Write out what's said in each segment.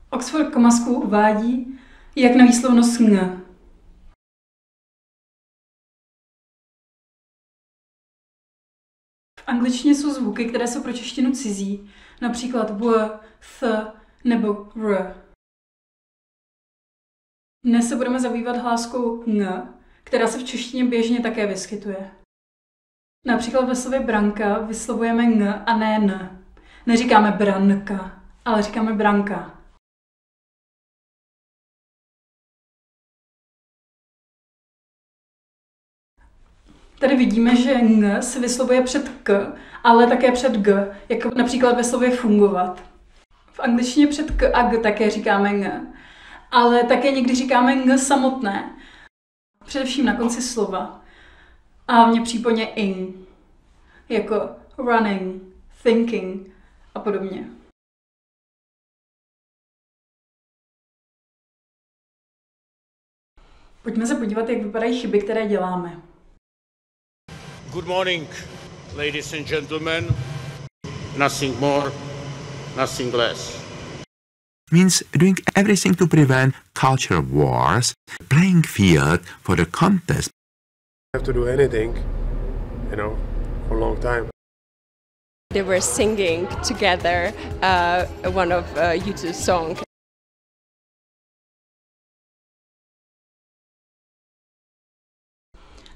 Oxford Comma School uvádí, jak na výslovnost ng. V angličtině jsou zvuky, které jsou pro češtinu cizí, například w, th nebo r. Dnes se budeme zabývat hláskou ng, která se v češtině běžně také vyskytuje. Například ve slově branka vyslovujeme ng a ne n. Neříkáme branka, ale říkáme branka. Tady vidíme, že ng se vyslovuje před k, ale také před g, jako například ve slově fungovat. V angličtině před k a g také říkáme ng, ale také někdy říkáme ng samotné, především na konci slova. A hlavně případně ing, jako running, thinking a podobně. Pojďme se podívat, jak vypadají chyby, které děláme. Good morning, ladies and gentlemen. Nothing more, nothing less. Means doing everything to prevent cultural wars, playing field for the contest. Have to do anything, for a long time. They were singing together one of U2's songs.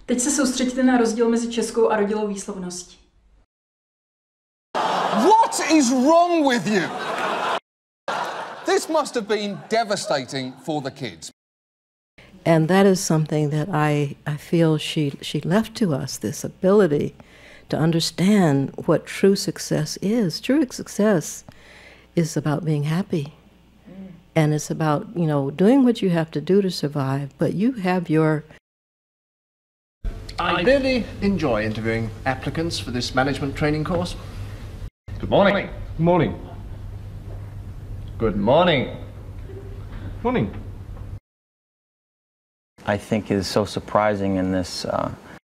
Teď se soustřeďte na rozdíl mezi českou a rodilou výslovností. What is wrong with you? This must have been devastating for the kids. And that is something that I feel she left to us, this ability to understand what true success is. True success is about being happy. And it's about, doing what you have to do to survive, but you have your... I really enjoy interviewing applicants for this management training course. Good morning. Good morning. Good morning. Morning. I think is so surprising in this.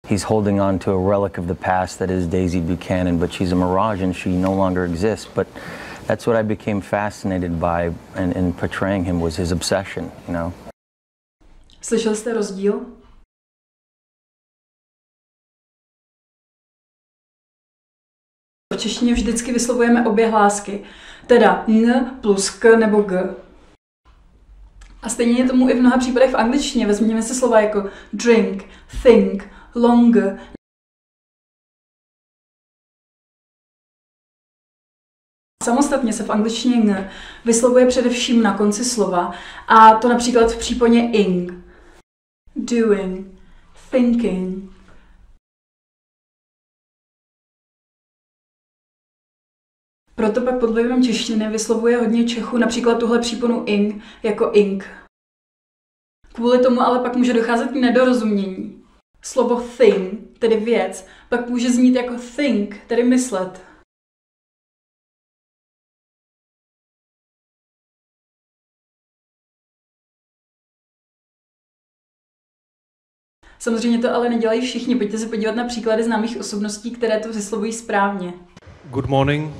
He's holding on to a relic of the past that is Daisy Buchanan, but she's a mirage and she no longer exists. But that's what I became fascinated by in portraying him, was his obsession, Slyšel jste rozdíl? V češtině vždycky vyslovujeme obě hlásky, teda n plus k nebo g. A stejně je tomu i v mnoha případech v angličtině. Vezměme si slova jako drink, think, longer. Samostatně se v angličtině ng vyslovuje především na konci slova, a to například v případě ing, doing, thinking. Proto pak pod vlivem češtiny vyslovuje hodně Čechů například tuhle příponu ing jako ink. Kvůli tomu ale pak může docházet k nedorozumění. Slovo thing, tedy věc, pak může znít jako think, tedy myslet. Samozřejmě to ale nedělají všichni. Pojďte se podívat na příklady známých osobností, které to vyslovují správně. Good morning,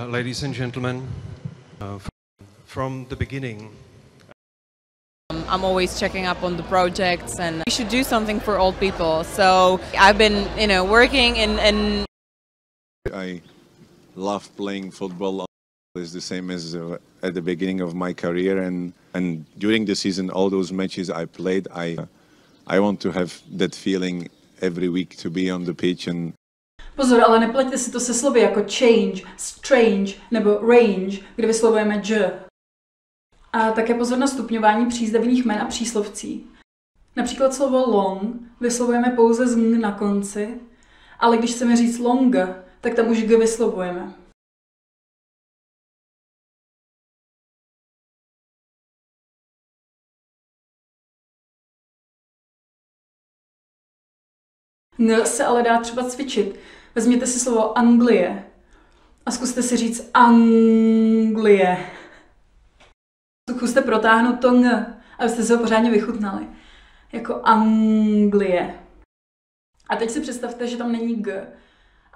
ladies and gentlemen. From the beginning. I'm always checking up on the projects, and we should do something for old people. So I've been, working in. I love playing football. It's the same as at the beginning of my career, and during the season, all those matches I played, I want to have that feeling every week to be on the pitch and. Pozor, ale nepleťte si to se slovy jako change, strange nebo range, kde vyslovujeme j. A také pozor na stupňování přízdavných jmen a příslovcí. Například slovo long vyslovujeme pouze z ng na konci, ale když chceme říct longer, tak tam už g vyslovujeme. Ng se ale dá třeba cvičit. Vezměte si slovo Anglie a zkuste si říct Anglie. Zkuste protáhnout to ng, abyste si ho pořádně vychutnali. Jako Anglie. A teď si představte, že tam není g,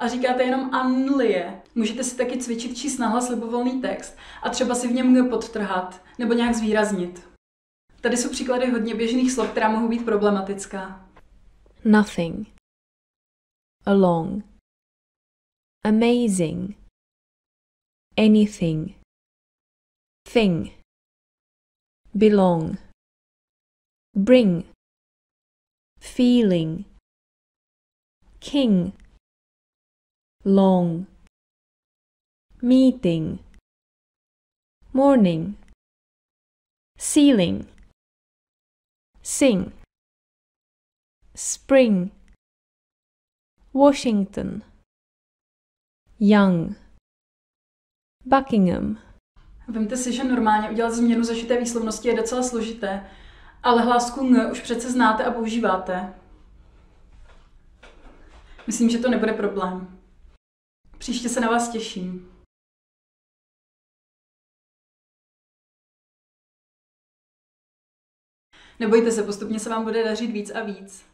a říkáte jenom Anlie. Můžete si taky cvičit číst nahlas libovolný text a třeba si v něm podtrhat nebo nějak zvýraznit. Tady jsou příklady hodně běžných slov, která mohou být problematická. Nothing. Along. Amazing. Anything. Thing. Belong. Bring. Feeling. King. Long. Meeting. Morning. Ceiling. Sing. Spring. Washington. Young. Buckingham. Vemte si, že normálně udělat změnu zažité výslovnosti je docela složité, ale hlásku ng už přece znáte a používáte. Myslím, že to nebude problém. Příště se na vás těším. Nebojte se, postupně se vám bude dařit víc a víc.